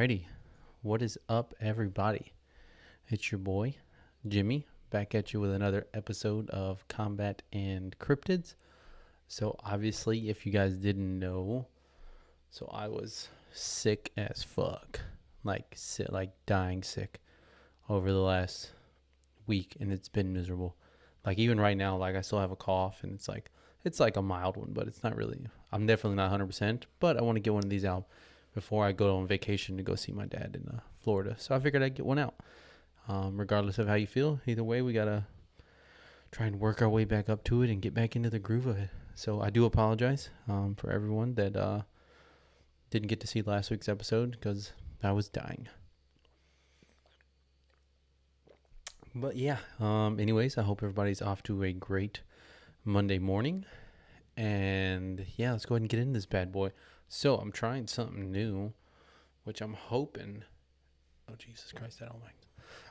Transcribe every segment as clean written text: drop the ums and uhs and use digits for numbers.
Alrighty, what is up, everybody? It's your boy, Jimmy, back at you with another episode of Combat and Cryptids. So, obviously, if you guys didn't know, I was sick as fuck, like dying sick over the last week, and it's been miserable. Like even right now, like I still have a cough, and it's like a mild one, but it's not really. I'm definitely not 100%, but I want to get one of these out before I go on vacation to go see my dad in Florida. So I figured I'd get one out. Regardless of how you feel, either way, we gotta try and work our way back up to it and get back into the groove of it. So I do apologize for everyone that didn't get to see last week's episode because I was dying. But yeah, anyways, I hope everybody's off to a great Monday morning. And yeah, let's go ahead and get into this bad boy. So I'm trying something new, which I'm hoping, oh Jesus Christ, that don't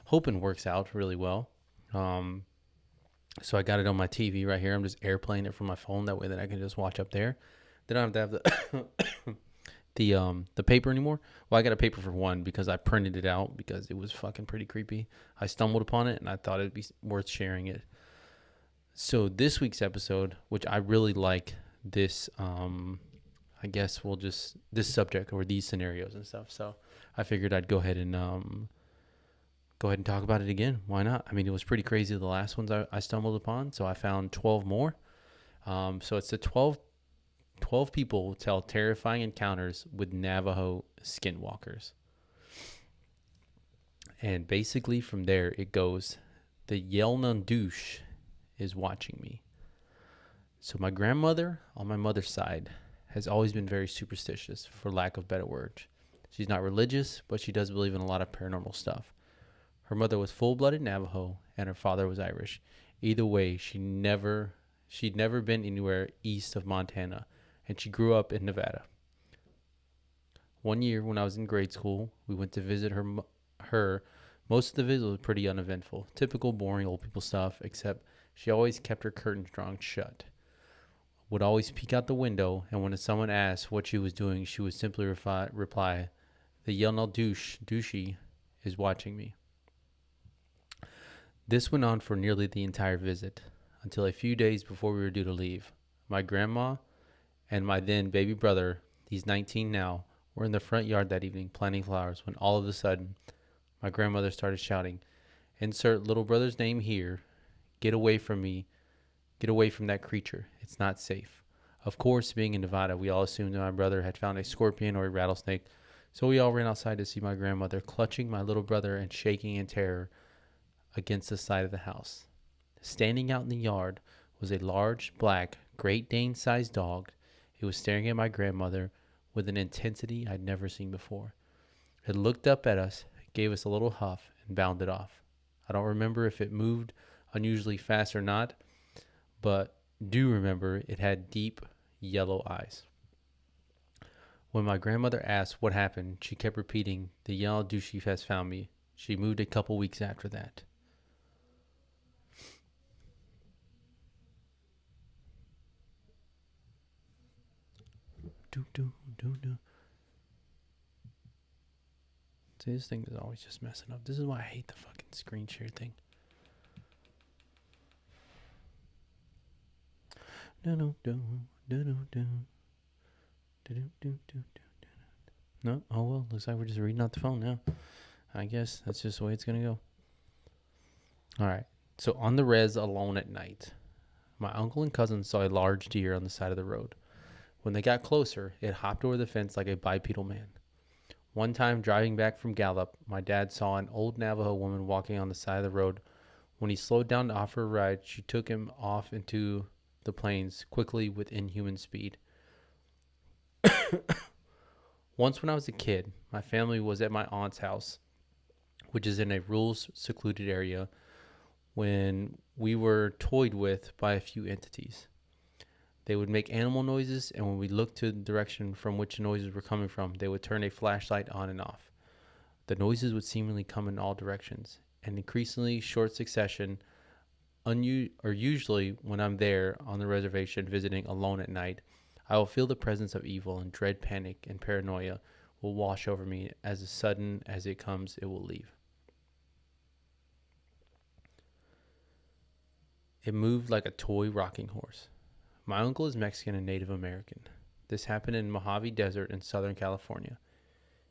hoping works out really well. So I got it on my TV right here. I'm just airplaying it from my phone. That way that I can just watch up there. They don't have to have the paper anymore. Well, I got a paper for one because I printed it out because it was fucking pretty creepy. I stumbled upon it and I thought it'd be worth sharing it. So this week's episode, which I really like this, I guess we'll just this subject or these scenarios and stuff. So I figured I'd go ahead and talk about it again. Why not? I mean, it was pretty crazy the last ones I stumbled upon. So I found 12 more. So it's the 12 people tell terrifying encounters with Navajo Skinwalkers. And basically from there it goes, the Yelnan douche is watching me. So my grandmother on my mother's side has always been very superstitious, for lack of better words. She's not religious, but she does believe in a lot of paranormal stuff. Her mother was full-blooded Navajo and her father was Irish. Either way, she'd never been anywhere east of Montana, and she grew up in Nevada. One year when I was in grade school, we went to visit her. Most of the visit was pretty uneventful. Typical boring old people stuff, except she always kept her curtains drawn shut. Would always peek out the window, and when someone asked what she was doing, she would simply reply, "The Yelnal douchey is watching me." This went on for nearly the entire visit, until a few days before we were due to leave. My grandma and my then baby brother, he's 19 now, were in the front yard that evening planting flowers when all of a sudden, my grandmother started shouting, "Insert little brother's name here. Get away from me. Get away from that creature. It's not safe." Of course, being in Nevada, we all assumed that my brother had found a scorpion or a rattlesnake, so we all ran outside to see my grandmother clutching my little brother and shaking in terror against the side of the house. Standing out in the yard was a large, black, Great Dane-sized dog. It was staring at my grandmother with an intensity I'd never seen before. It looked up at us, gave us a little huff, and bounded off. I don't remember if it moved unusually fast or not, but do remember it had deep yellow eyes. When my grandmother asked what happened, she kept repeating, "The yellow douchey has found me." She moved a couple weeks after that. See, this thing is always just messing up. This is why I hate the fucking screen share thing. No, oh well, looks like we're just reading out the phone now. I guess that's just the way it's gonna go. Alright, so on the res alone at night, my uncle and cousin saw a large deer on the side of the road. When they got closer, it hopped over the fence like a bipedal man. One time driving back from Gallup, my dad saw an old Navajo woman walking on the side of the road. When he slowed down to offer a ride, she took him off into the plains quickly with inhuman speed. Once when I was a kid, my family was at my aunt's house, which is in a rural secluded area, when we were toyed with by a few entities. They would make animal noises, and when we looked to the direction from which the noises were coming from, they would turn a flashlight on and off. The noises would seemingly come in all directions, and increasingly short succession, usually when I'm there on the reservation visiting alone at night, I will feel the presence of evil and dread, panic, and paranoia will wash over me. As sudden as it comes, it will leave. It moved like a toy rocking horse. My uncle is Mexican and Native American. This happened in Mojave Desert in Southern California.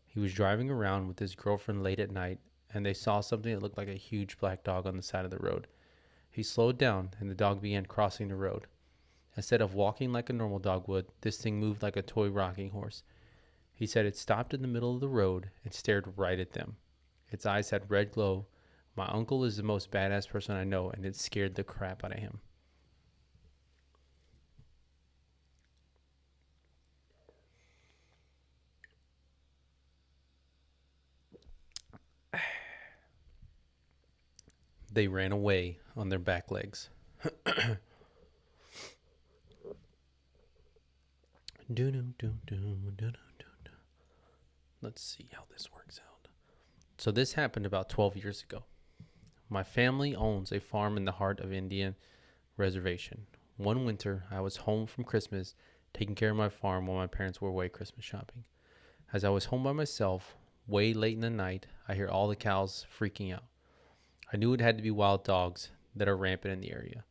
He was driving around with his girlfriend late at night, and they saw something that looked like a huge black dog on the side of the road. He slowed down, and the dog began crossing the road. Instead of walking like a normal dog would, this thing moved like a toy rocking horse. He said it stopped in the middle of the road and stared right at them. Its eyes had red glow. My uncle is the most badass person I know, and it scared the crap out of him. They ran away on their back legs. Let's see how this works out. So this happened about 12 years ago. My family owns a farm in the heart of Indian reservation. One winter, I was home from Christmas, taking care of my farm while my parents were away Christmas shopping. As I was home by myself, way late in the night, I hear all the cows freaking out. I knew it had to be wild dogs that are rampant in the area.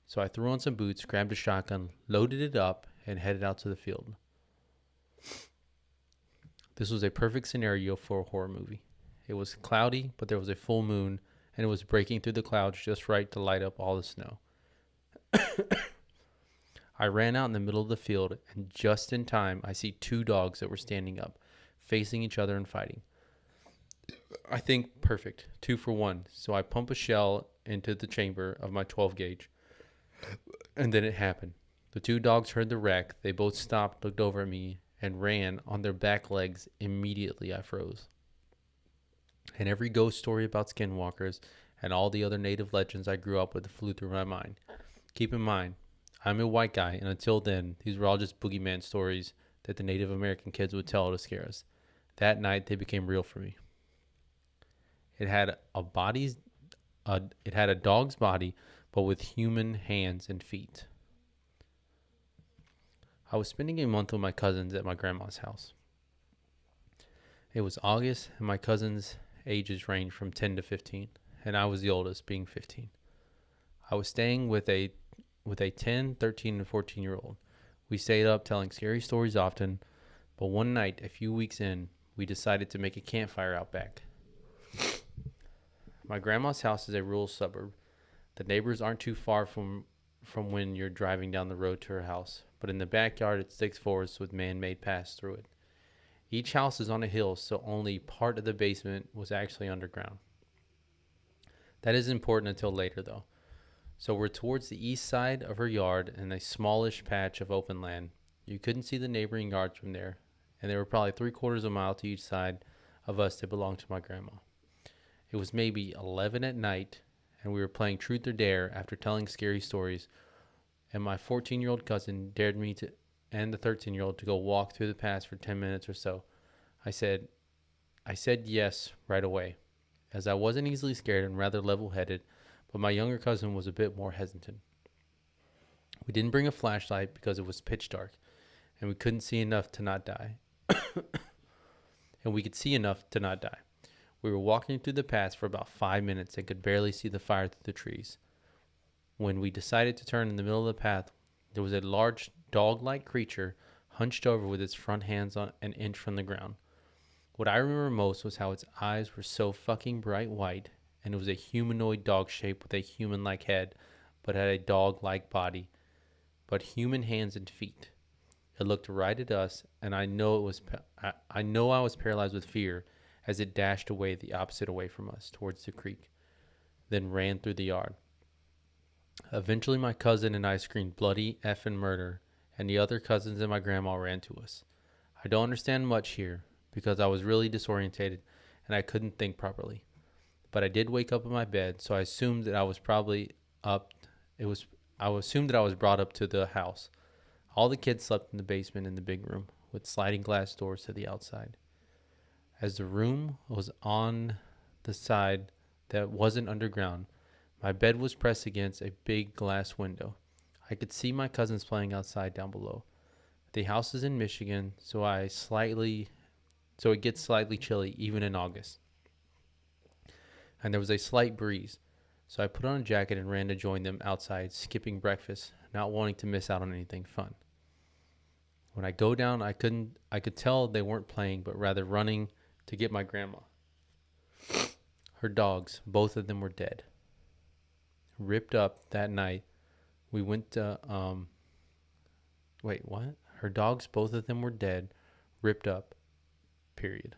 So I threw on some boots, grabbed a shotgun, loaded it up, and headed out to the field. This was a perfect scenario for a horror movie. It was cloudy, but there was a full moon, and it was breaking through the clouds just right to light up all the snow. I ran out in the middle of the field, and just in time, I see two dogs that were standing up, facing each other and fighting. I think perfect, 2 for 1. So I pump a shell into the chamber of my 12 gauge, and then it happened. The two dogs heard the wreck. They both stopped, looked over at me, and ran on their back legs. Immediately, I froze. And every ghost story about skinwalkers and all the other native legends I grew up with flew through my mind. Keep in mind, I'm a white guy, and until then, these were all just boogeyman stories that the Native American kids would tell to scare us. That night, they became real for me. It had a dog's body, but with human hands and feet. I was spending a month with my cousins at my grandma's house. It was August, and my cousins' ages ranged from 10 to 15, and I was the oldest, being 15. I was staying with a 10, 13, and 14-year-old. We stayed up telling scary stories often, but one night, a few weeks in, we decided to make a campfire out back. My grandma's house is a rural suburb. The neighbors aren't too far from when you're driving down the road to her house, but in the backyard it's thick forest with man-made paths through it. Each house is on a hill, so only part of the basement was actually underground. That is important until later, though. So we're towards the east side of her yard in a smallish patch of open land. You couldn't see the neighboring yards from there, and there were probably 3/4 of a mile to each side of us that belonged to my grandma. It was maybe 11 at night, and we were playing Truth or Dare after telling scary stories, and my 14-year-old cousin dared me to and the 13-year-old to go walk through the pass for 10 minutes or so. I said yes right away, as I wasn't easily scared and rather level-headed, but my younger cousin was a bit more hesitant. We didn't bring a flashlight because it was pitch dark, and we couldn't see enough to not die. And we could see enough to not die. We were walking through the pass for about 5 minutes and could barely see the fire through the trees. When we decided to turn in the middle of the path, there was a large dog-like creature hunched over with its front hands on an inch from the ground. What I remember most was how its eyes were so fucking bright white, and it was a humanoid dog shape with a human-like head, but had a dog-like body, but human hands and feet. It looked right at us, and I know I was paralyzed with fear as it dashed away the opposite way from us towards the creek, then ran through the yard. Eventually, my cousin and I screamed bloody effing murder, and the other cousins and my grandma ran to us. I don't understand much here because I was really disorientated and I couldn't think properly. But I did wake up in my bed, so I assumed that I was probably up. I assumed that I was brought up to the house. All the kids slept in the basement in the big room with sliding glass doors to the outside. As the room was on the side that wasn't underground, my bed was pressed against a big glass window. I could see my cousins playing outside down below. The house is in Michigan, so I slightly so it gets slightly chilly even in August. And there was a slight breeze, so I put on a jacket and ran to join them outside, skipping breakfast, not wanting to miss out on anything fun. When I go down, I could tell they weren't playing, but rather running to get my grandma. Her dogs, both of them were dead. Ripped up that night. We went to wait, what? Her dogs, both of them were dead, ripped up. Period.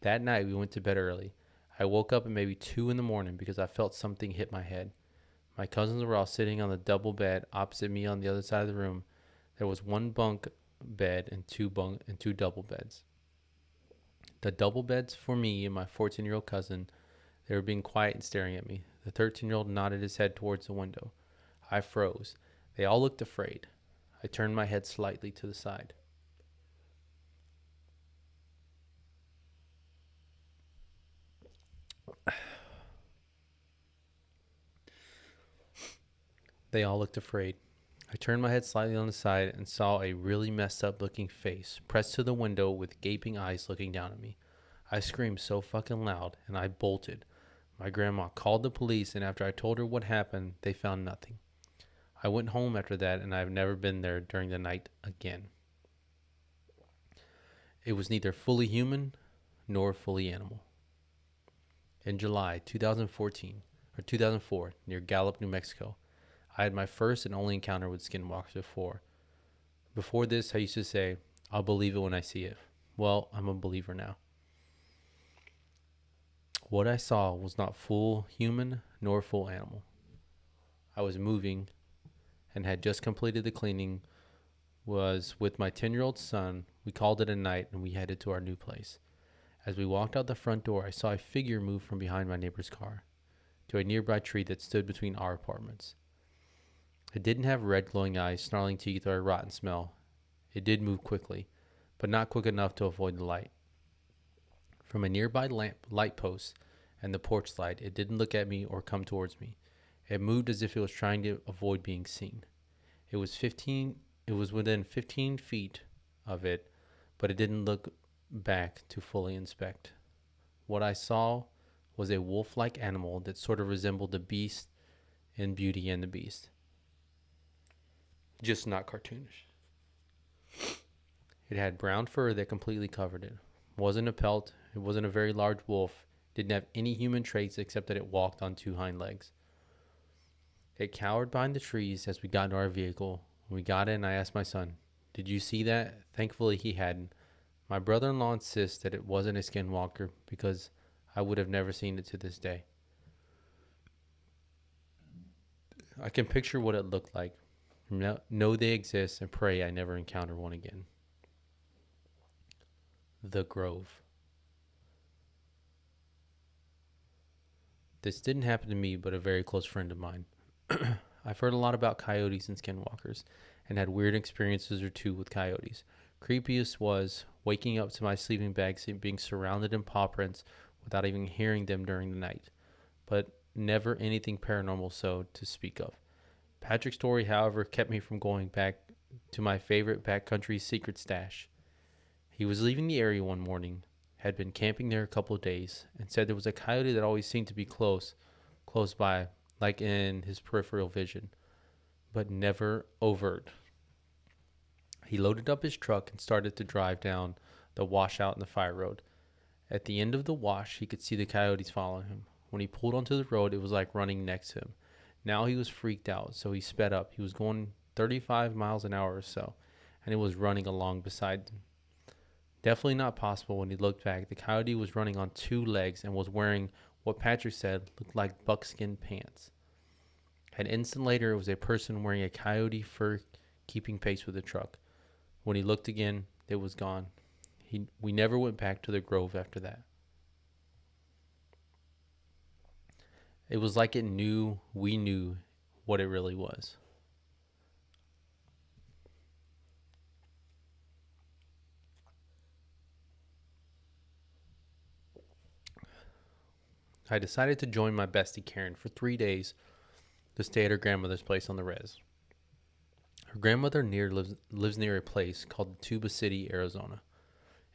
That night we went to bed early. I woke up at maybe 2 in the morning because I felt something hit my head. My cousins were all sitting on the double bed opposite me on the other side of the room. There was one bunk bed and two double beds. The double beds for me and my 14-year-old cousin. They were being quiet and staring at me. The 13-year-old nodded his head towards the window. I froze. They all looked afraid. I turned my head slightly to the side. They all looked afraid. I turned my head slightly on the side and saw a really messed up looking face pressed to the window with gaping eyes looking down at me. I screamed so fucking loud and I bolted. My grandma called the police, and after I told her what happened, they found nothing. I went home after that, and I've never been there during the night again. It was neither fully human nor fully animal. In July 2014 or 2004, near Gallup, New Mexico, I had my first and only encounter with Skinwalkers before. Before this, I used to say, I'll believe it when I see it. Well, I'm a believer now. What I saw was not full human nor full animal. I was moving and had just completed the cleaning, was with my 10-year-old son. We called it a night and we headed to our new place. As we walked out the front door, I saw a figure move from behind my neighbor's car to a nearby tree that stood between our apartments. It didn't have red glowing eyes, snarling teeth, or a rotten smell. It did move quickly, but not quick enough to avoid the light. From a nearby light post and the porch light, it didn't look at me or come towards me. It moved as if it was trying to avoid being seen. It was within 15 feet of it, but it didn't look back to fully inspect. What I saw was a wolf-like animal that sort of resembled the beast in Beauty and the Beast. Just not cartoonish. It had brown fur that completely covered it. Wasn't a pelt. It wasn't a very large wolf. Didn't have any human traits except that it walked on two hind legs. It cowered behind the trees as we got into our vehicle. When we got in, I asked my son, "Did you see that?" Thankfully, he hadn't. My brother-in-law insists that it wasn't a skinwalker because I would have never seen it to this day. I can picture what it looked like. Know they exist and pray I never encounter one again. The Grove. This didn't happen to me, but a very close friend of mine. I've heard a lot about coyotes and skinwalkers and had weird experiences or two with coyotes. Creepiest was waking up to my sleeping bag being surrounded in paw prints without even hearing them during the night, but never anything paranormal so to speak of. Patrick's story, however, kept me from going back to my favorite backcountry secret stash. He was leaving the area one morning, had been camping there a couple of days, and said there was a coyote that always seemed to be close by, like in his peripheral vision, but never overt. He loaded up his truck and started to drive down the washout in the fire road. At the end of the wash, he could see the coyotes following him. When he pulled onto the road, it was like running next to him. Now he was freaked out, so he sped up. He was going 35 miles an hour or so, and it was running along beside him. Definitely not possible when he looked back. The coyote was running on two legs and was wearing what Patrick said looked like buckskin pants. An instant later, it was a person wearing a coyote fur keeping pace with the truck. When he looked again, it was gone. We never went back to the Grove after that. It was like it knew we knew what it really was. I decided to join my bestie Karen for 3 days to stay at her grandmother's place on the res. Her grandmother lives near a place called Tuba City, Arizona.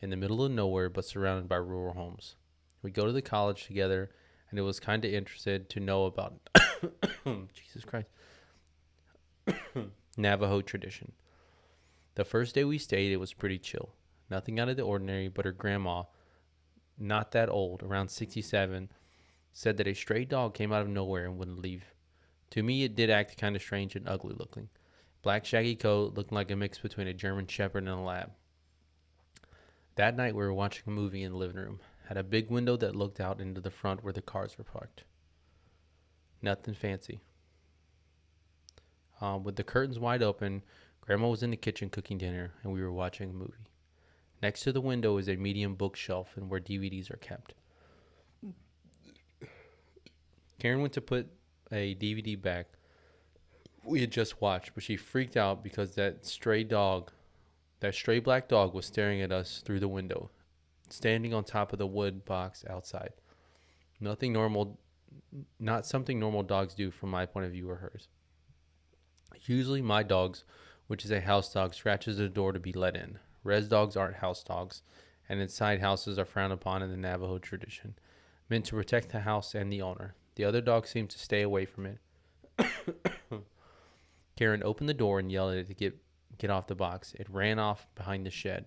in the middle of nowhere but surrounded by rural homes. We go to the college together, and it was kind of interested to know about Jesus Christ, Navajo tradition. The first day we stayed, it was pretty chill. Nothing out of the ordinary, but her grandma, not that old, around 67, said that a stray dog came out of nowhere and wouldn't leave. To me, it did act kind of strange and ugly looking. Black shaggy coat, looking like a mix between a German Shepherd and a lab. That night, we were watching a movie in the living room. Had a big window that looked out into the front where the cars were parked. Nothing fancy. With the curtains wide open, Grandma was in the kitchen cooking dinner, and we were watching a movie. Next to the window is a medium bookshelf and where DVDs are kept. Karen went to put a DVD back we had just watched, but she freaked out because that stray black dog was staring at us through the window, standing on top of the wood box outside. Nothing normal, not something normal dogs do from my point of view or hers. Usually my dog's, which is a house dog, scratches the door to be let in. Res dogs aren't house dogs, and inside houses are frowned upon in the Navajo tradition, meant to protect the house and the owner. The other dog seemed to stay away from it. Karen opened the door and yelled at it to get off the box. It ran off behind the shed.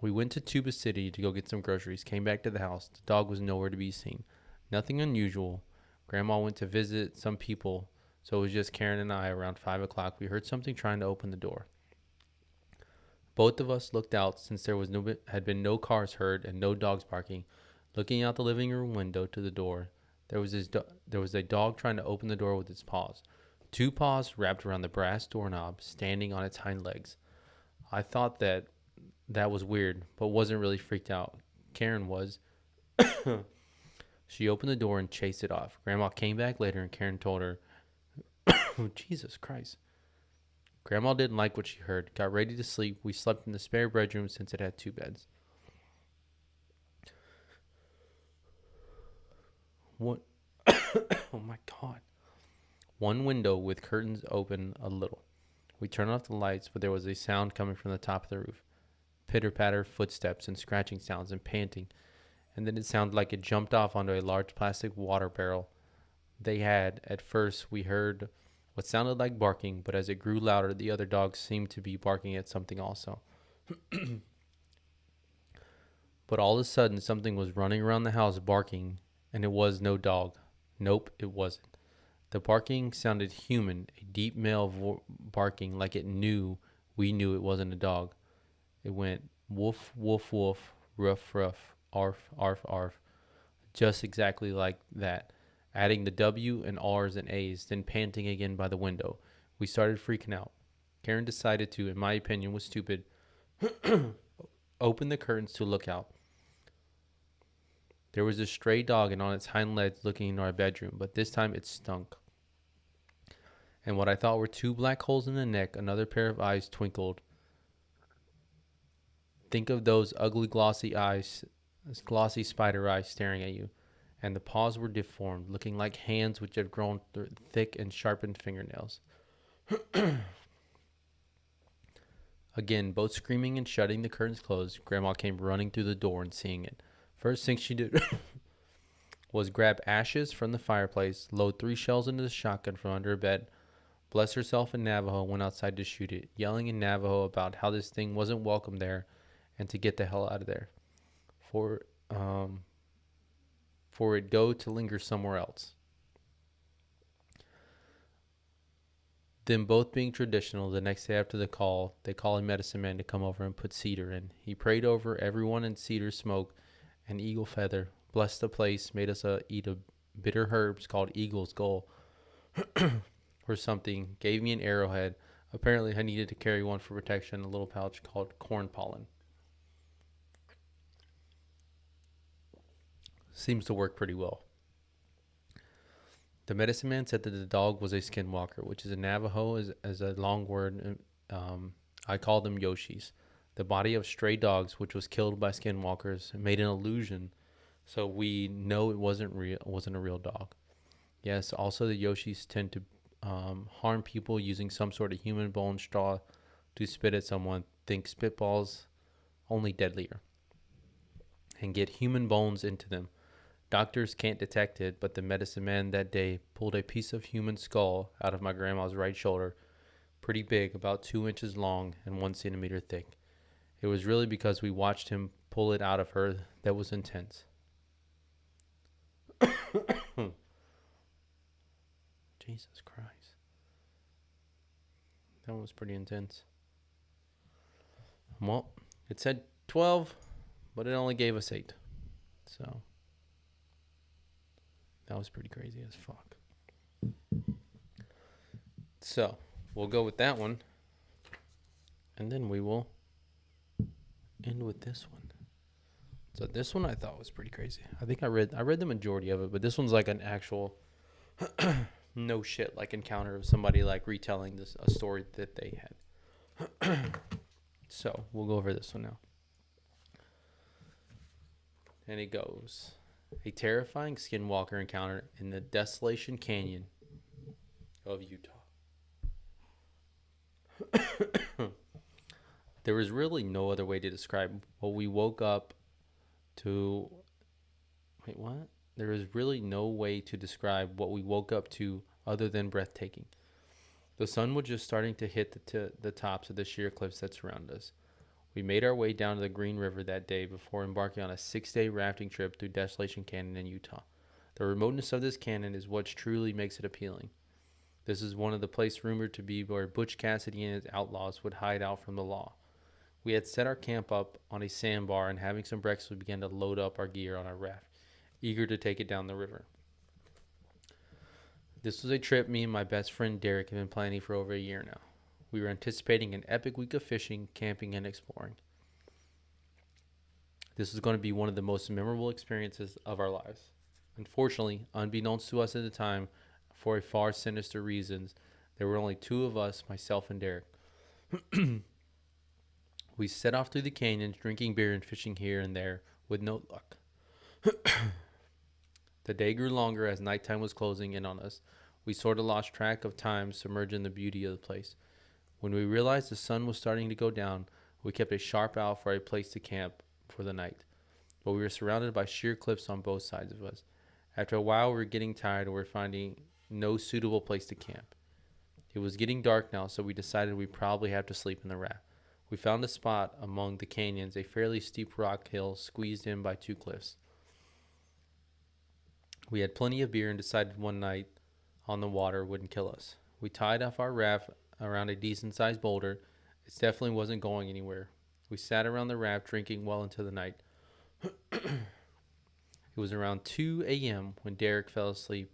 We went to Tuba City to go get some groceries, came back to the house. The dog was nowhere to be seen. Nothing unusual. Grandma went to visit some people, so it was just Karen and I. Around 5 o'clock, we heard something trying to open the door. Both of us looked out since there had been no cars heard and no dogs barking. Looking out the living room window to the door, there was a dog trying to open the door with its paws. 2 paws wrapped around the brass doorknob, standing on its hind legs. I thought that was weird, but wasn't really freaked out. Karen was. She opened the door and chased it off. Grandma came back later and Karen told her, oh, Jesus Christ. Grandma didn't like what she heard, got ready to sleep. We slept in the spare bedroom since it had 2 beds. What? Oh my God. One window with curtains open a little. We turned off the lights, but there was a sound coming from the top of the roof. Pitter-patter, footsteps, and scratching sounds, and panting. And then it sounded like it jumped off onto a large plastic water barrel they had. At first, we heard what sounded like barking, but as it grew louder, the other dogs seemed to be barking at something also. But all of a sudden, something was running around the house barking, and it was no dog. Nope, it wasn't. The barking sounded human, a deep male barking like it knew we knew it wasn't a dog. It went woof, woof, woof, ruff, ruff, arf, arf, arf, just exactly like that, adding the W and R's and A's, then panting again by the window. We started freaking out. Karen decided to, in my opinion, was stupid, open the curtains to look out. There was a stray dog and on its hind legs looking into our bedroom, but this time it stunk. And what I thought were 2 black holes in the neck, another pair of eyes twinkled. Think of those ugly glossy eyes, glossy spider eyes staring at you. And the paws were deformed, looking like hands which had grown thick and sharpened fingernails. Again, both screaming and shutting the curtains closed, Grandma came running through the door and seeing it. First thing she did was grab ashes from the fireplace, load 3 shells into the shotgun from under her bed, bless herself in Navajo, went outside to shoot it, yelling in Navajo about how this thing wasn't welcome there and to get the hell out of there. For it go to linger somewhere else. Then, both being traditional, the next day after the call, they call a medicine man to come over and put cedar in. He prayed over everyone in cedar smoke and eagle feather, blessed the place, made us eat a bitter herbs called eagle's gull or something, gave me an arrowhead. Apparently, I needed to carry one for protection, a little pouch called corn pollen. Seems to work pretty well. The medicine man said that the dog was a skinwalker, which is a Navajo as a long word. I call them Yoshis. The body of stray dogs, which was killed by skinwalkers, made an illusion, so we know it wasn't a real dog. Yes, also the Yoshis tend to harm people using some sort of human bone straw to spit at someone. Think spitballs only deadlier, and get human bones into them. Doctors can't detect it, but the medicine man that day pulled a piece of human skull out of my grandma's right shoulder, pretty big, about 2 inches long and 1 centimeter thick. It was really because we watched him pull it out of her that was intense. Jesus Christ. That was pretty intense. Well, it said 12, but it only gave us 8. So, that was pretty crazy as fuck. So, we'll go with that one. And then we will end with this one. So this one I thought was pretty crazy. I think I read the majority of it, but this one's like an actual no shit like encounter of somebody like retelling a story that they had. So we'll go over this one now. And it goes: a terrifying skinwalker encounter in the Desolation Canyon of Utah. There was really no other way to describe what we woke up to. Wait, what? There is really no way to describe what we woke up to other than breathtaking. The sun was just starting to hit the tops of the sheer cliffs that surround us. We made our way down to the Green River that day before embarking on a 6-day rafting trip through Desolation Canyon in Utah. The remoteness of this canyon is what truly makes it appealing. This is one of the places rumored to be where Butch Cassidy and his outlaws would hide out from the law. We had set our camp up on a sandbar, and having some breakfast, we began to load up our gear on our raft, eager to take it down the river. This was a trip me and my best friend Derek have been planning for over a year now. We were anticipating an epic week of fishing, camping, and exploring. This was going to be one of the most memorable experiences of our lives. Unfortunately, unbeknownst to us at the time, for a far sinister reasons, there were only 2 of us, myself and Derek. We set off through the canyons, drinking beer and fishing here and there, with no luck. The day grew longer as nighttime was closing in on us. We sort of lost track of time, submerged in the beauty of the place. When we realized the sun was starting to go down, we kept a sharp eye for a place to camp for the night. But we were surrounded by sheer cliffs on both sides of us. After a while, we were getting tired and we were finding no suitable place to camp. It was getting dark now, so we decided we'd probably have to sleep in the raft. We found a spot among the canyons, a fairly steep rock hill squeezed in by 2 cliffs. We had plenty of beer and decided one night on the water wouldn't kill us. We tied off our raft around a decent-sized boulder. It definitely wasn't going anywhere. We sat around the raft drinking well into the night. It was around 2 a.m. when Derek fell asleep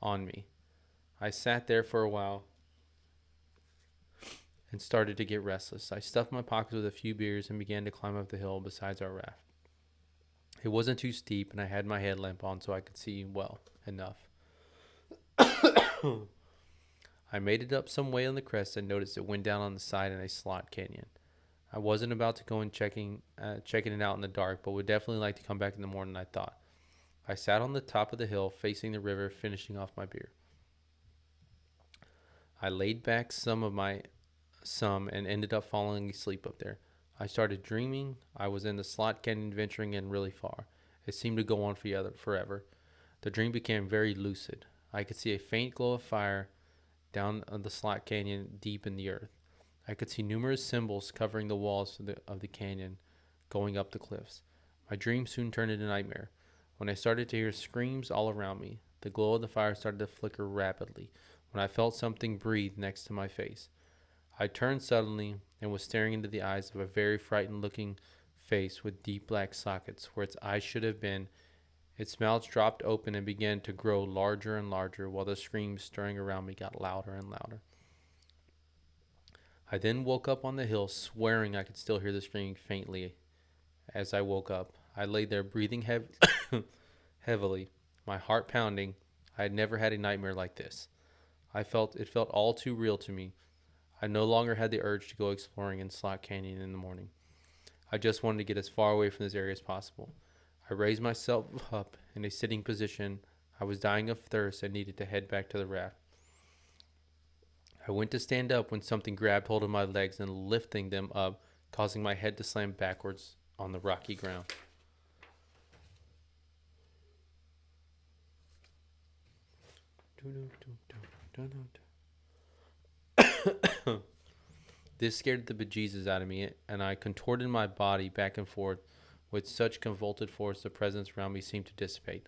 on me. I sat there for a while and started to get restless. I stuffed my pockets with a few beers and began to climb up the hill beside our raft. It wasn't too steep, and I had my headlamp on so I could see well enough. I made it up some way on the crest and noticed it went down on the side in a slot canyon. I wasn't about to go and checking it out in the dark, but would definitely like to come back in the morning, I thought. I sat on the top of the hill, facing the river, finishing off my beer. I laid back some and ended up falling asleep up there. I started dreaming. I was in the slot canyon venturing in really far. It seemed to go on forever. The dream became very lucid. I could see a faint glow of fire down the slot canyon deep in the earth. I could see numerous symbols covering the walls of the canyon going up the cliffs. My dream soon turned into a nightmare. When I started to hear screams all around me, the glow of the fire started to flicker rapidly. When I felt something breathe next to my face, I turned suddenly and was staring into the eyes of a very frightened looking face with deep black sockets where its eyes should have been. Its mouth dropped open and began to grow larger and larger while the screams stirring around me got louder and louder. I then woke up on the hill, swearing I could still hear the screaming faintly. As I woke up, I lay there breathing heavily, my heart pounding. I had never had a nightmare like this. It felt all too real to me. I no longer had the urge to go exploring in Slot Canyon in the morning. I just wanted to get as far away from this area as possible. I raised myself up in a sitting position. I was dying of thirst and needed to head back to the raft. I went to stand up when something grabbed hold of my legs and lifting them up causing my head to slam backwards on the rocky ground. This scared the bejesus out of me, and I contorted my body back and forth with such convulsive force the presence around me seemed to dissipate.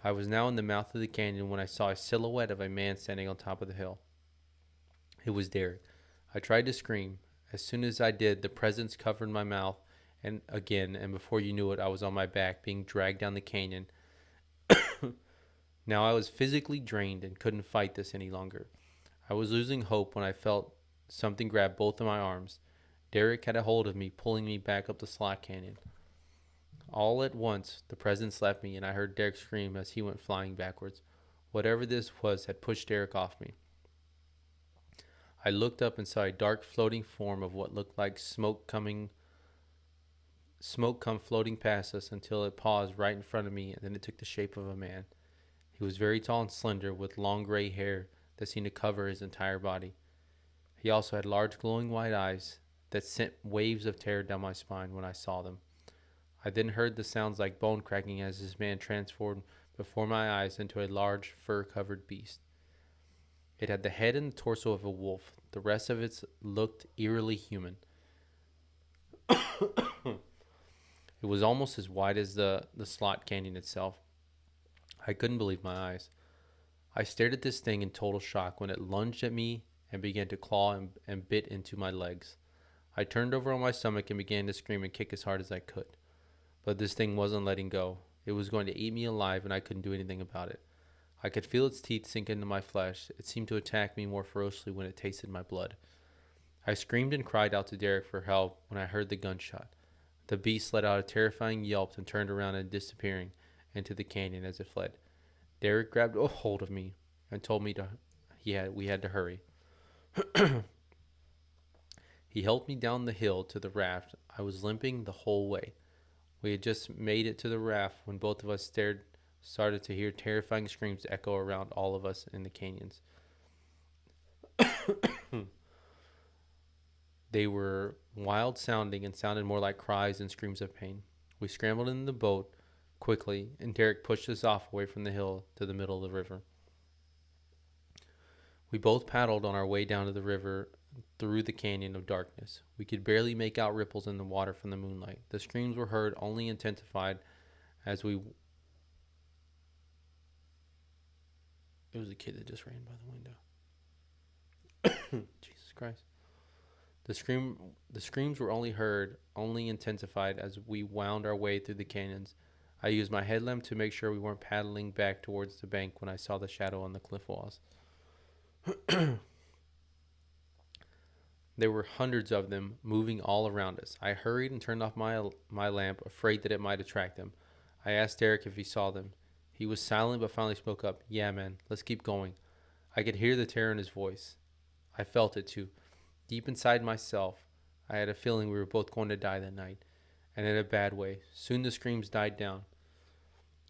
I was now in the mouth of the canyon when I saw a silhouette of a man standing on top of the hill. It was Derek. I tried to scream. As soon as I did, the presence covered my mouth and before you knew it, I was on my back, being dragged down the canyon. Now I was physically drained and couldn't fight this any longer. I was losing hope when I felt something grab both of my arms. Derek had a hold of me, pulling me back up the slot canyon. All at once, the presence left me, and I heard Derek scream as he went flying backwards. Whatever this was had pushed Derek off me. I looked up and saw a dark floating form of what looked like smoke come floating past us until it paused right in front of me, and then it took the shape of a man. He was very tall and slender, with long gray hair that seemed to cover his entire body. He also had large glowing white eyes that sent waves of terror down my spine when I saw them. I then heard the sounds like bone cracking as this man transformed before my eyes into a large fur-covered beast. It had the head and the torso of a wolf. The rest of it looked eerily human. It was almost as wide as the slot canyon itself. I couldn't believe my eyes. I stared at this thing in total shock when it lunged at me and began to claw and bit into my legs. I turned over on my stomach and began to scream and kick as hard as I could. But this thing wasn't letting go. It was going to eat me alive, and I couldn't do anything about it. I could feel its teeth sink into my flesh. It seemed to attack me more ferociously when it tasted my blood. I screamed and cried out to Derek for help when I heard the gunshot. The beast let out a terrifying yelp and turned around and disappearing into the canyon as it fled. Derek grabbed a hold of me and told me we had to hurry. He helped me down the hill to the raft. I was limping the whole way. We had just made it to the raft when both of us started to hear terrifying screams echo around all of us in the canyons. They were wild sounding and sounded more like cries and screams of pain. We scrambled in the boat quickly, and Derek pushed us off away from the hill to the middle of the river. We both paddled on our way down to the river through the canyon of darkness. We could barely make out ripples in the water from the moonlight. The screams were heard, only intensified as we... It was a kid that just ran by the window. Jesus Christ. The screams were only heard, only intensified as we wound our way through the canyons. I used my headlamp to make sure we weren't paddling back towards the bank when I saw the shadow on the cliff walls. There were hundreds of them moving all around us. I hurried and turned off my lamp, afraid that it might attract them. I asked Derek if he saw them. He was silent but finally spoke up. "Yeah, man, let's keep going." I could hear the terror in his voice. I felt it too. Deep inside myself, I had a feeling we were both going to die that night, and in a bad way. Soon the screams died down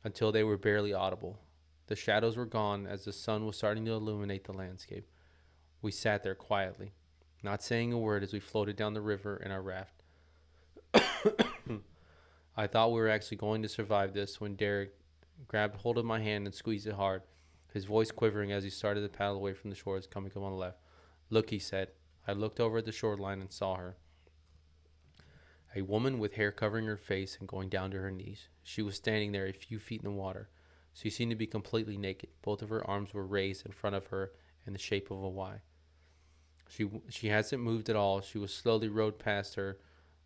until they were barely audible. The shadows were gone as the sun was starting to illuminate the landscape. We sat there quietly, not saying a word as we floated down the river in our raft. I thought we were actually going to survive this when Derek grabbed hold of my hand and squeezed it hard, his voice quivering as he started to paddle away from the shores coming up on the left. "Look," he said. I looked over at the shoreline and saw her. A woman with hair covering her face and going down to her knees. She was standing there a few feet in the water. She seemed to be completely naked. Both of her arms were raised in front of her in the shape of a Y. She hasn't moved at all. She was slowly rowed past her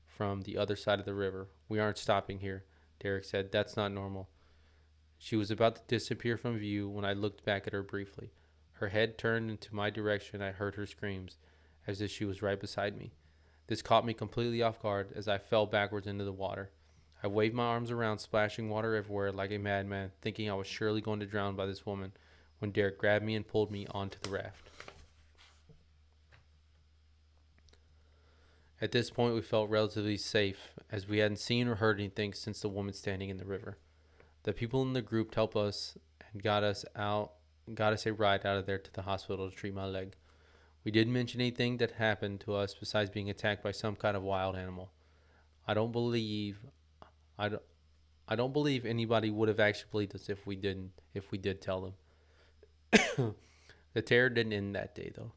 from the other side of the river. "We aren't stopping here," Derek said. "That's not normal." She was about to disappear from view when I looked back at her briefly. Her head turned into my direction. I heard her screams, as if she was right beside me. This caught me completely off guard as I fell backwards into the water. I waved my arms around, splashing water everywhere like a madman, thinking I was surely going to drown by this woman, when Derek grabbed me and pulled me onto the raft. At this point, we felt relatively safe, as we hadn't seen or heard anything since the woman standing in the river. The people in the group helped us and got us a ride out of there to the hospital to treat my leg. We didn't mention anything that happened to us besides being attacked by some kind of wild animal. I don't believe I don't, I don't believe anybody would have actually believed us if we did tell them. The terror didn't end that day though.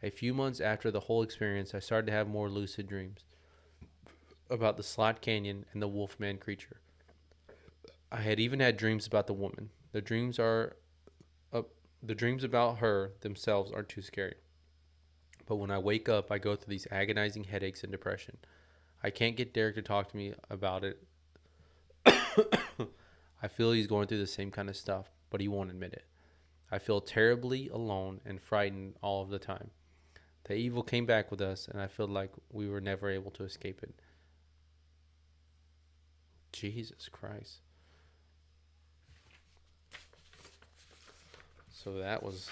A few months after the whole experience, I started to have more lucid dreams about the Slot Canyon and the Wolfman creature. I had even had dreams about the woman. Uh, the dreams about her themselves aren't too scary. But when I wake up, I go through these agonizing headaches and depression. I can't get Derek to talk to me about it. I feel he's going through the same kind of stuff, but he won't admit it. I feel terribly alone and frightened all of the time. The evil came back with us, and I feel like we were never able to escape it. Jesus Christ. So that was.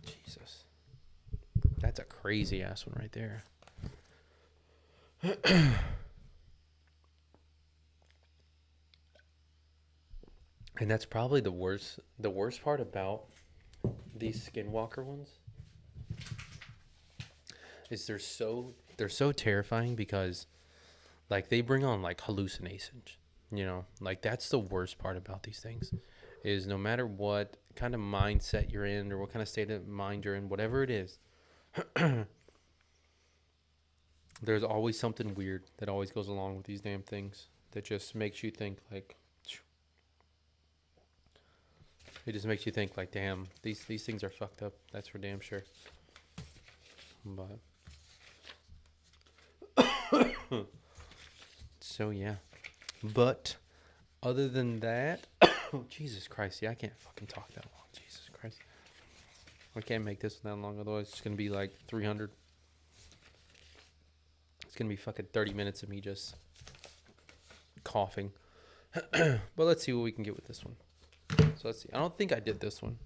Jesus. That's a crazy ass one right there. And that's probably the worst part about these Skinwalker ones is they're so terrifying because like they bring on like hallucinations, you know? Like that's the worst part about these things is no matter what kind of mindset you're in or what kind of state of mind you're in, whatever it is, there's always something weird that always goes along with these damn things that just makes you think like it just makes you think like, damn, these things are fucked up. That's for damn sure. But so yeah. But other than that, oh Jesus Christ, yeah, I can't fucking talk that long. Jesus Christ, I can't make this that long. Otherwise, it's gonna be like 300. It's gonna be fucking 30 minutes of me just coughing. But let's see what we can get with this one. So let's see. I don't think I did this one.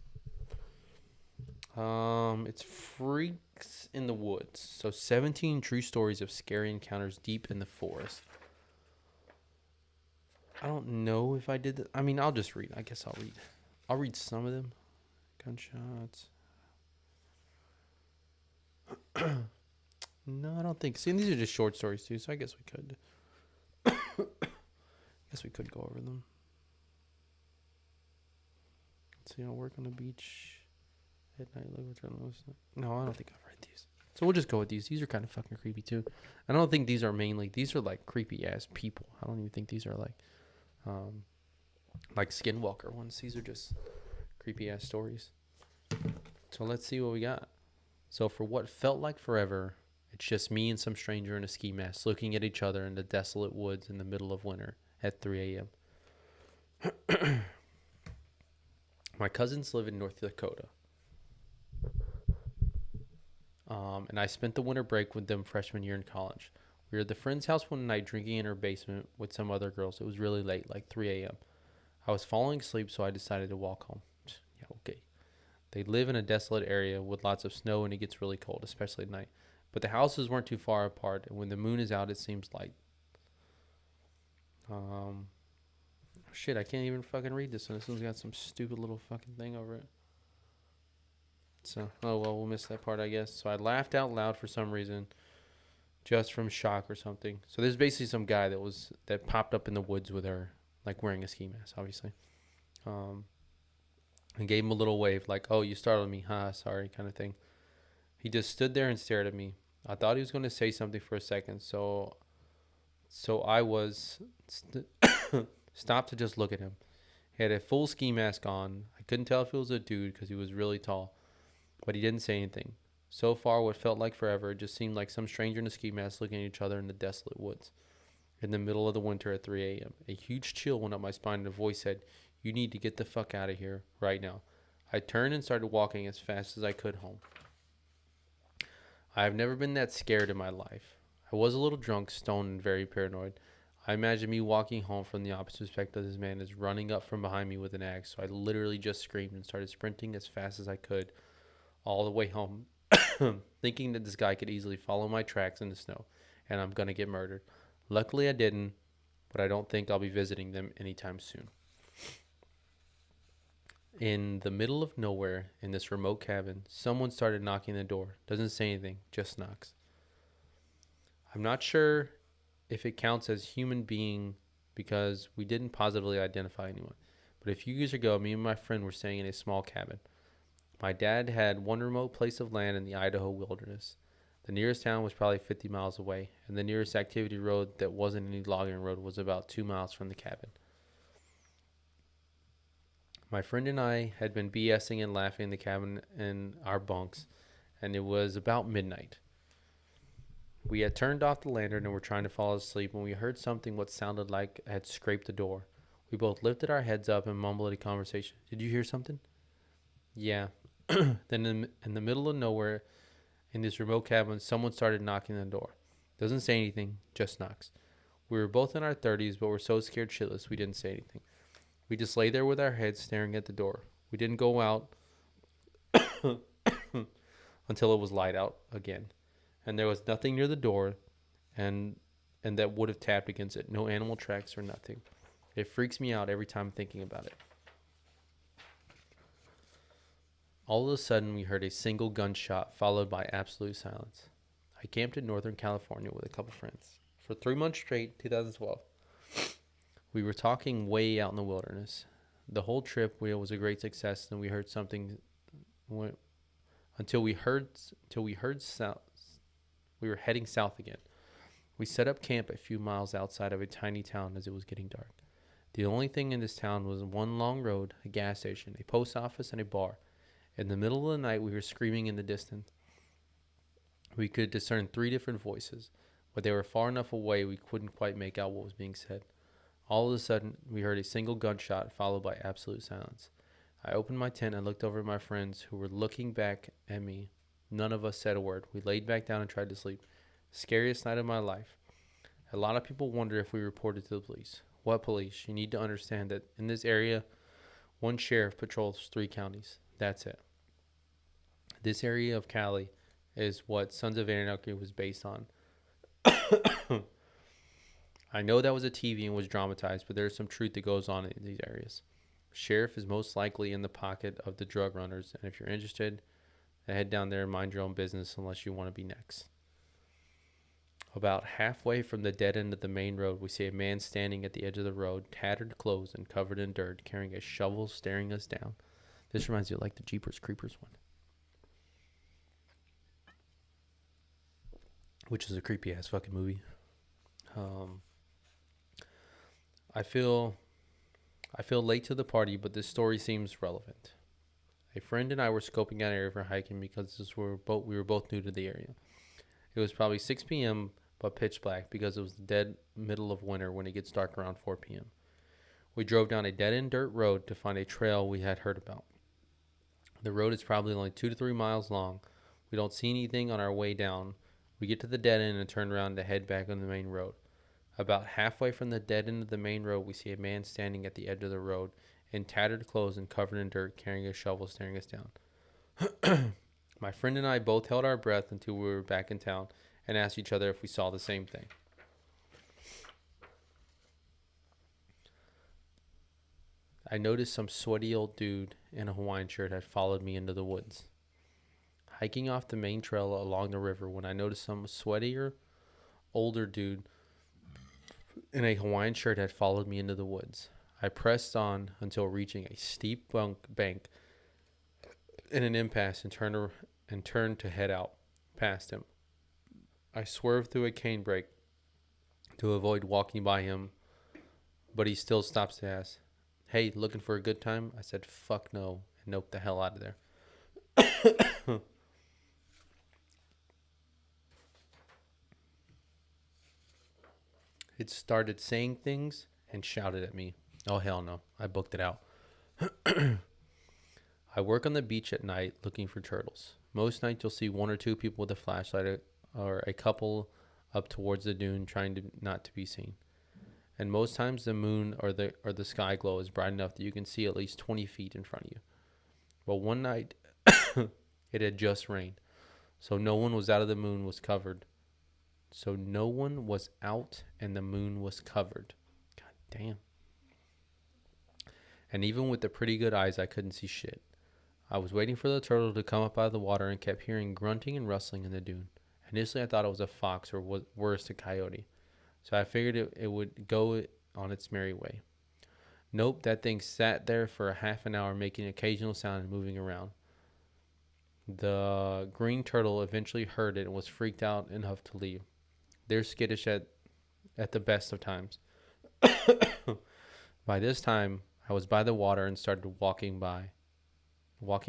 It's Freaks in the Woods. So 17 true stories of scary encounters deep in the forest. I don't know if I did that. I mean, I'll just read. I guess I'll read. I'll read some of them. Gunshots. No, I don't think. See, these are just short stories too, so I guess we could. Guess we could go over them. Let's see. I'll work on the beach at night. No, I don't think I've read these. So we'll just go with these. These are kind of fucking creepy too. I don't think these are mainly. These are like creepy ass people. I don't even think these are like Skinwalker ones. These are just creepy ass stories. So let's see what we got. So for what felt like forever, it's just me and some stranger in a ski mask looking at each other in the desolate woods in the middle of winter at 3 a.m. My cousins live in North Dakota. And I spent the winter break with them freshman year in college. We were at the friend's house one night drinking in her basement with some other girls. It was really late, like 3 a.m. I was falling asleep, so I decided to walk home. Yeah, okay. They live in a desolate area with lots of snow and it gets really cold, especially at night. But the houses weren't too far apart, and when the moon is out, it seems light. Shit, I can't even fucking read this one. This one's got some stupid little fucking thing over it. So, oh well, we'll miss that part, I guess. So I laughed out loud for some reason, just from shock or something. So there's basically some guy that popped up in the woods with her, like wearing a ski mask, obviously. And gave him a little wave, like, "Oh, you startled me, sorry," kind of thing. He just stood there and stared at me. I thought he was going to say something for a second, so I stopped to just look at him. He had a full ski mask on. I couldn't tell if it was a dude because he was really tall, but he didn't say anything. So far, what felt like forever, it just seemed like some stranger in a ski mask looking at each other in the desolate woods in the middle of the winter at 3 a.m. A huge chill went up my spine and a voice said, "You need to get the fuck out of here right now." I turned and started walking as fast as I could home. I have never been that scared in my life. I was a little drunk, stoned, and very paranoid. I imagine me walking home from the opposite perspective. This man is running up from behind me with an axe, so I literally just screamed and started sprinting as fast as I could all the way home, thinking that this guy could easily follow my tracks in the snow, and I'm going to get murdered. Luckily, I didn't, but I don't think I'll be visiting them anytime soon. In the middle of nowhere, in this remote cabin, someone started knocking the door. Doesn't say anything, just knocks. I'm not sure if it counts as human being because we didn't positively identify anyone. But a few years ago, me and my friend were staying in a small cabin. My dad had one remote place of land in the Idaho wilderness. The nearest town was probably 50 miles away, and the nearest activity road that wasn't any logging road was about 2 miles from the cabin. My friend and I had been BSing and laughing in the cabin in our bunks, and it was about midnight. We had turned off the lantern and were trying to fall asleep when we heard something what sounded like it had scraped the door. We both lifted our heads up and mumbled a conversation. Did you hear something? Yeah. Then in the middle of nowhere, in this remote cabin, someone started knocking on the door. Doesn't say anything, just knocks. We were both in our 30s, but we're so scared shitless we didn't say anything. We just lay there with our heads staring at the door. We didn't go out until it was light out again. And there was nothing near the door and that would have tapped against it. No animal tracks or nothing. It freaks me out every time thinking about it. All of a sudden, we heard a single gunshot followed by absolute silence. I camped in Northern California with a couple friends. For 3 months straight, 2012. We were talking way out in the wilderness. The whole trip was a great success, and we heard something until we heard south. We were heading south again. We set up camp a few miles outside of a tiny town as it was getting dark. The only thing in this town was one long road, a gas station, a post office, and a bar. In the middle of the night, we were screaming in the distance. We could discern 3 different voices, but they were far enough away we couldn't quite make out what was being said. All of a sudden, we heard a single gunshot followed by absolute silence. I opened my tent and looked over at my friends who were looking back at me. None of us said a word. We laid back down and tried to sleep. Scariest night of my life. A lot of people wonder if we reported to the police. What police? You need to understand that in this area, one sheriff patrols 3 counties. That's it. This area of Cali is what Sons of Anarchy was based on. I know that was a TV and was dramatized, but there's some truth that goes on in these areas. Sheriff is most likely in the pocket of the drug runners, and if you're interested, head down there and mind your own business unless you want to be next. About halfway from the dead end of the main road, we see a man standing at the edge of the road, tattered clothes and covered in dirt, carrying a shovel, staring us down. This reminds me of like the Jeepers Creepers one, which is a creepy ass fucking movie. I feel late to the party, but this story seems relevant. A friend and I were scoping out an area for hiking because we were both new to the area. It was probably 6 p.m., but pitch black because it was the dead middle of winter when it gets dark around 4 p.m. We drove down a dead-end dirt road to find a trail we had heard about. The road is probably only 2 to 3 miles long. We don't see anything on our way down. We get to the dead end and turn around to head back on the main road. About halfway from the dead end of the main road, we see a man standing at the edge of the road in tattered clothes and covered in dirt, carrying a shovel, staring us down. My friend and I both held our breath until we were back in town and asked each other if we saw the same thing. I noticed some sweaty old dude in a Hawaiian shirt had followed me into the woods. Hiking off the main trail along the river when I noticed some sweatier, older dude in a Hawaiian shirt had followed me into the woods. I pressed on until reaching a steep bank in an impasse and turned to head out past him. I swerved through a cane brake to avoid walking by him, but he still stops to ask, "Hey, looking for a good time?" I said, "Fuck no," and noped the hell out of there. It started saying things and shouted at me. Oh, hell no. I booked it out. I work on the beach at night looking for turtles. Most nights you'll see 1 or 2 people with a flashlight or a couple up towards the dune trying to not to be seen. And most times the moon or the sky glow is bright enough that you can see at least 20 feet in front of you. But one night it had just rained, so no one was out of the moon was covered. So no one was out and the moon was covered. God damn. And even with the pretty good eyes, I couldn't see shit. I was waiting for the turtle to come up out of the water and kept hearing grunting and rustling in the dune. Initially, I thought it was a fox or worse, a coyote. So I figured it would go on its merry way. Nope, that thing sat there for a half an hour making an occasional sound and moving around. The green turtle eventually heard it and was freaked out enough to leave. They're skittish at the best of times. By this time, I was by the water and started walking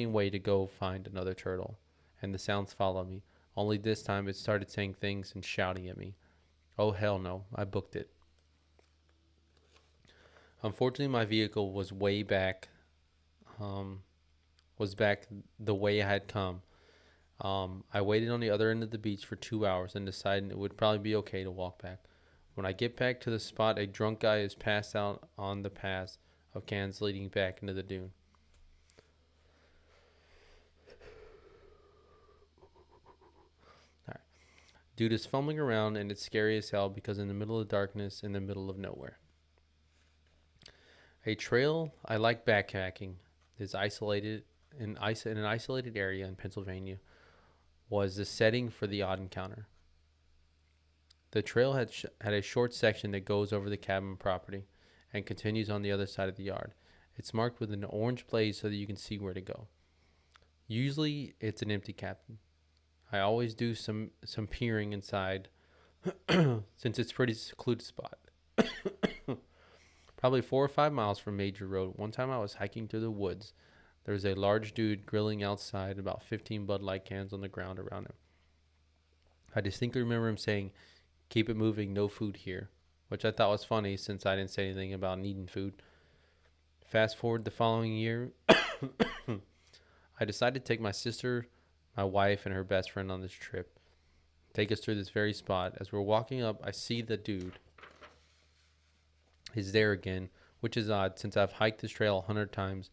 away to go find another turtle, and the sounds followed me. Only this time it started saying things and shouting at me. Oh hell no, I booked it. Unfortunately, my vehicle was back the way I had come. I waited on the other end of the beach for 2 hours and decided it would probably be okay to walk back. When I get back to the spot, a drunk guy is passed out on the paths of cans leading back into the dune. All right. Dude is fumbling around and it's scary as hell because in the middle of darkness, in the middle of nowhere. A trail I like backpacking is isolated in an isolated area in Pennsylvania was the setting for the odd encounter. The trail had a short section that goes over the cabin property and continues on the other side of the yard. It's marked with an orange blaze so that you can see where to go. Usually it's an empty cabin. I always do some peering inside since it's a pretty secluded spot. Probably 4 or 5 miles from Major Road. One time I was hiking through the woods. There was a large dude grilling outside, about 15 Bud Light cans on the ground around him. I distinctly remember him saying, "Keep it moving, no food here," which I thought was funny since I didn't say anything about needing food. Fast forward the following year, I decided to take my sister, my wife, and her best friend on this trip. Take us through this very spot. As we're walking up, I see the dude is there again, which is odd since I've hiked this trail 100 times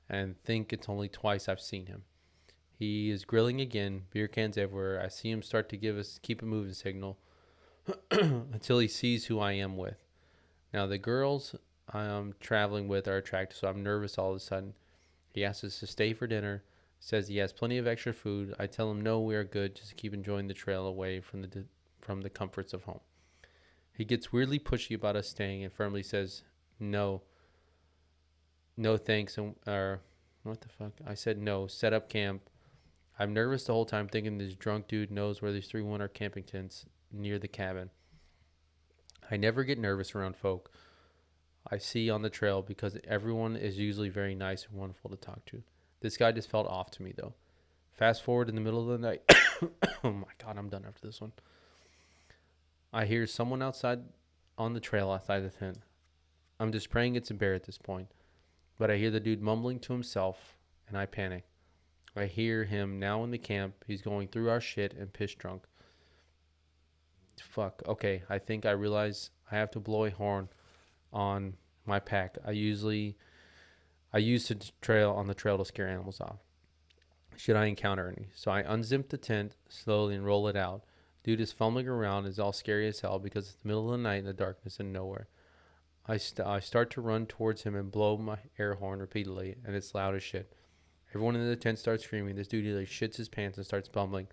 and think it's only twice I've seen him. He is grilling again, beer cans everywhere. I see him start to give us keep it moving signal until he sees who I am with. Now the girls I'm traveling with are attracted, so I'm nervous all of a sudden. He asks us to stay for dinner, says he has plenty of extra food. I tell him no, we are good, just keep enjoying the trail away from the comforts of home. He gets weirdly pushy about us staying and firmly says, no thanks, or what the fuck? I said no, set up camp. I'm nervous the whole time thinking this drunk dude knows where these 3 winter camping tents near the cabin. I never get nervous around folk I see on the trail because everyone is usually very nice and wonderful to talk to. This guy just felt off to me though. Fast forward in the middle of the night. Oh my God, I'm done after this one. I hear someone outside on the trail outside the tent. I'm just praying it's a bear at this point. But I hear the dude mumbling to himself, and I panic. I hear him now in the camp. He's going through our shit and piss drunk. Fuck. Okay, I think I realize I have to blow a horn on my pack. I used to trail on the trail to scare animals off, should I encounter any. So I unzip the tent slowly and roll it out. Dude is fumbling around, is all scary as hell because it's the middle of the night in the darkness and nowhere. I start to run towards him and blow my air horn repeatedly, and it's loud as shit. Everyone in the tent starts screaming. This dude like shits his pants and starts bumbling.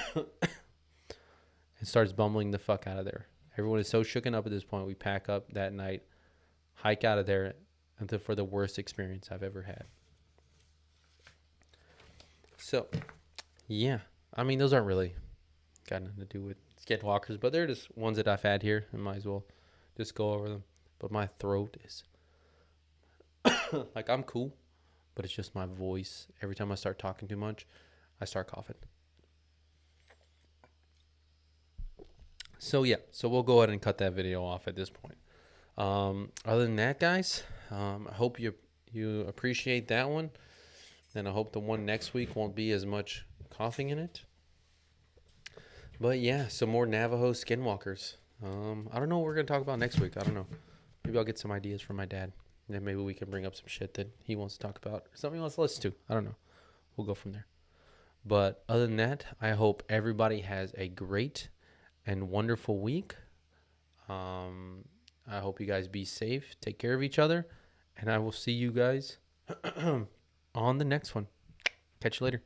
And starts bumbling the fuck out of there. Everyone is so shooken up at this point, we pack up that night, hike out of there, for the worst experience I've ever had. So, yeah. I mean, those aren't really got nothing to do with Skinwalkers, but they're just ones that I've had here. I might as well just go over them. But my throat is like, I'm cool, but it's just my voice. Every time I start talking too much, I start coughing. So yeah, so we'll go ahead and cut that video off at this point. Other than that, guys, I hope you appreciate that one, and I hope the one next week won't be as much coughing in it. But yeah, some more Navajo Skinwalkers. I don't know what we're gonna talk about next week. I don't know. Maybe I'll get some ideas from my dad, and then maybe we can bring up some shit that he wants to talk about, or something he wants to listen to. I don't know. We'll go from there. But other than that, I hope everybody has a great and wonderful week. I hope you guys be safe, take care of each other, And I will see you guys on the next one. Catch you later.